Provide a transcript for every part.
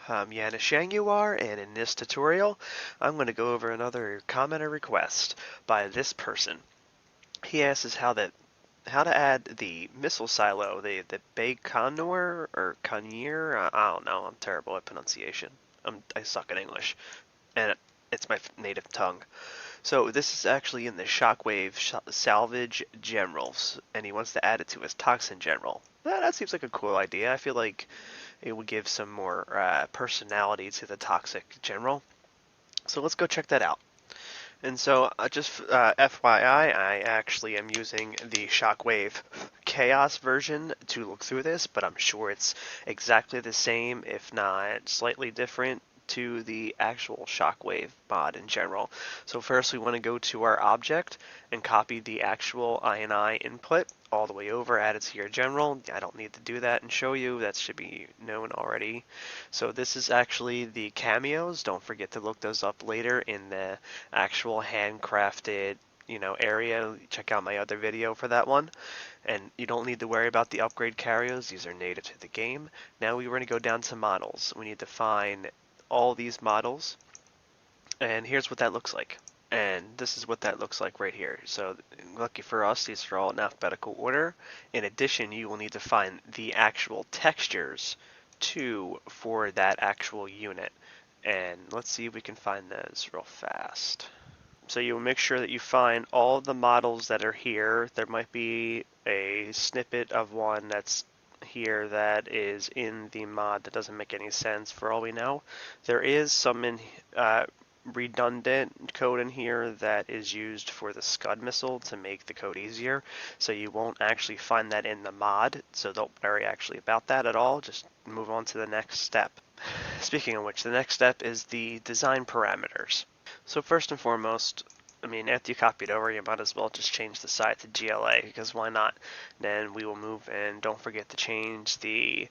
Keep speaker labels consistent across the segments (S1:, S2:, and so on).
S1: I'm Janus Jaguar, and in this tutorial, I'm going to go over another comment or request by this person. He asks us how to add the missile silo, the Baikonur or Conir. I don't know. I'm terrible at pronunciation. I suck at English, and it's my native tongue. So this is actually in the shockwave salvage generals, and he wants to add it to his toxin general. That seems like a cool idea. I feel like it would give some more personality to the toxic general. So let's go check that out. And so just FYI, I actually am using the Shockwave Chaos version to look through this, but I'm sure it's exactly the same, if not slightly different, to the actual Shockwave mod in general. So first we want to go to our object and copy the actual INI input all the way over, add it to your general. I don't need to do that and show you, that should be known already. So this is actually the cameos. Don't forget to look those up later in the actual handcrafted area. Check out my other video for that one. And you don't need to worry about the upgrade cameos. These are native to the game. Now we're going to go down to models. We need to find all these models, and here's what that looks like. And this is what that looks like right here. So lucky for us, these are all in alphabetical order. In addition, you will need to find the actual textures too for that actual unit. And let's see if we can find those real fast. So you will make sure that you find all the models that are here. There might be a snippet of one that's here that is in the mod that doesn't make any sense for all we know. There is some redundant code in here that is used for the Scud missile to make the code easier, so you won't actually find that in the mod, so don't worry actually about that at all. Just move on to the next step. Speaking of which, the next step is the design parameters. So first and foremost, after you copy it over, you might as well just change the side to GLA, because why not? Then we will move, and don't forget to change the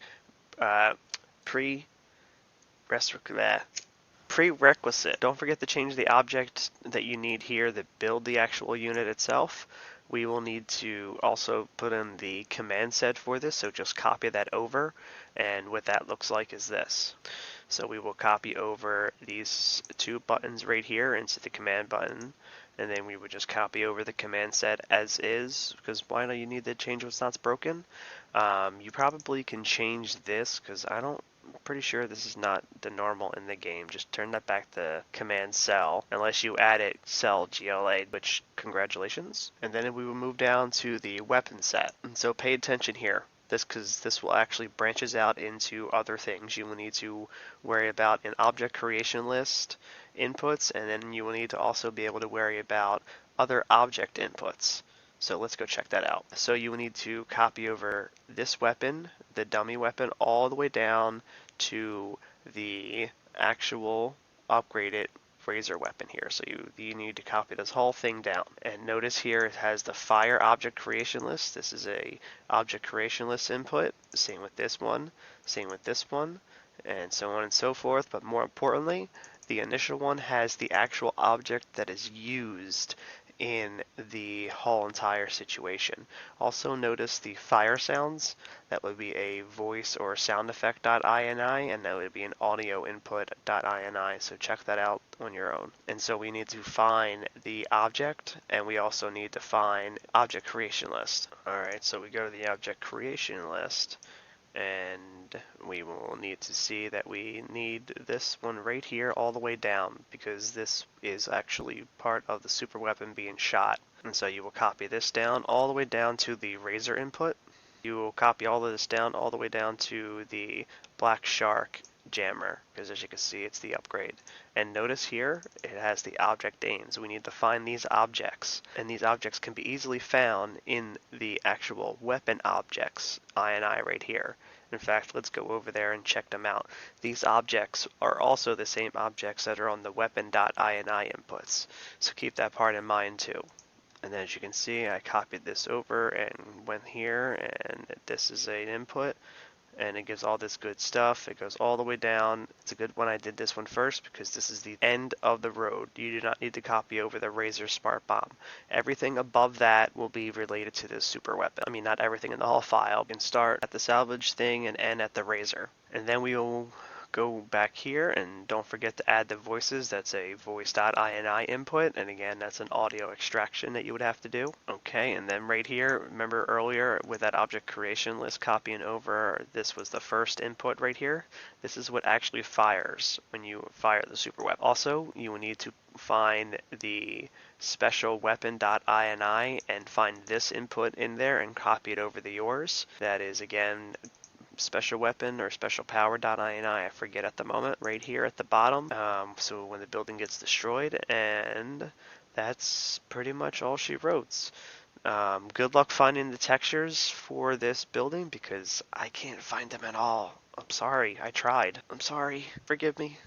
S1: prerequisite. Don't forget to change the object that you need here that build the actual unit itself. We will need to also put in the command set for this, so just copy that over, and what that looks like is this. So we will copy over these two buttons right here into the command button, and then we would just copy over the command set as is, because why do you need to change what's not broken? You probably can change this, because I'm pretty sure this is not the normal in the game. Just turn that back to command cell, unless you added cell GLA, which congratulations. And then we will move down to the weapon set. And so pay attention here. Because this will actually branches out into other things. You will need to worry about an object creation list inputs, and then you will need to also be able to worry about other object inputs. So let's go check that out. So you will need to copy over this weapon, the dummy weapon, all the way down to the actual upgraded razor weapon here. So you need to copy this whole thing down. And notice here it has the fire object creation list. This is a object creation list input. Same with this one, same with this one, and so on and so forth. But more importantly, the initial one has the actual object that is used in the whole entire situation. Also notice the fire sounds. That would be a voice or sound effect.ini, and that would be an audio input.ini, so check that out on your own. And so we need to find the object, and we also need to find object creation list. Alright, so we go to the object creation list, and we will need to see that we need this one right here all the way down, because this is actually part of the super weapon being shot. And so you will copy this down all the way down to the razor input. You will copy all of this down all the way down to the black shark jammer, because as you can see it's the upgrade. And notice here it has the object names. We need to find these objects, and these objects can be easily found in the actual weapon objects INI right here. In fact, let's go over there and check them out. These objects are also the same objects that are on the weapon.ini inputs, so keep that part in mind too. And then as you can see, I copied this over and went here, and this is an input, and it gives all this good stuff. It goes all the way down. It's a good one I did this one first, because this is the end of the road. You do not need to copy over the Razor Smart Bomb. Everything above that will be related to this super weapon. Not everything in the whole file. You can start at the salvage thing and end at the Razor. And then we will go back here and don't forget to add the voices. That's a voice.ini input, and again, that's an audio extraction that you would have to do. Okay, and then right here, remember earlier with that object creation list copying over, this was the first input right here. This is what actually fires when you fire the super weapon. Also, you will need to find the special weapon.ini and find this input in there and copy it over to yours. That is again special weapon or special power.ini, I forget at the moment, right here at the bottom. So when the building gets destroyed, and that's pretty much all she wrote. Good luck finding the textures for this building because I can't find them at all. I'm sorry, I tried. I'm sorry, forgive me.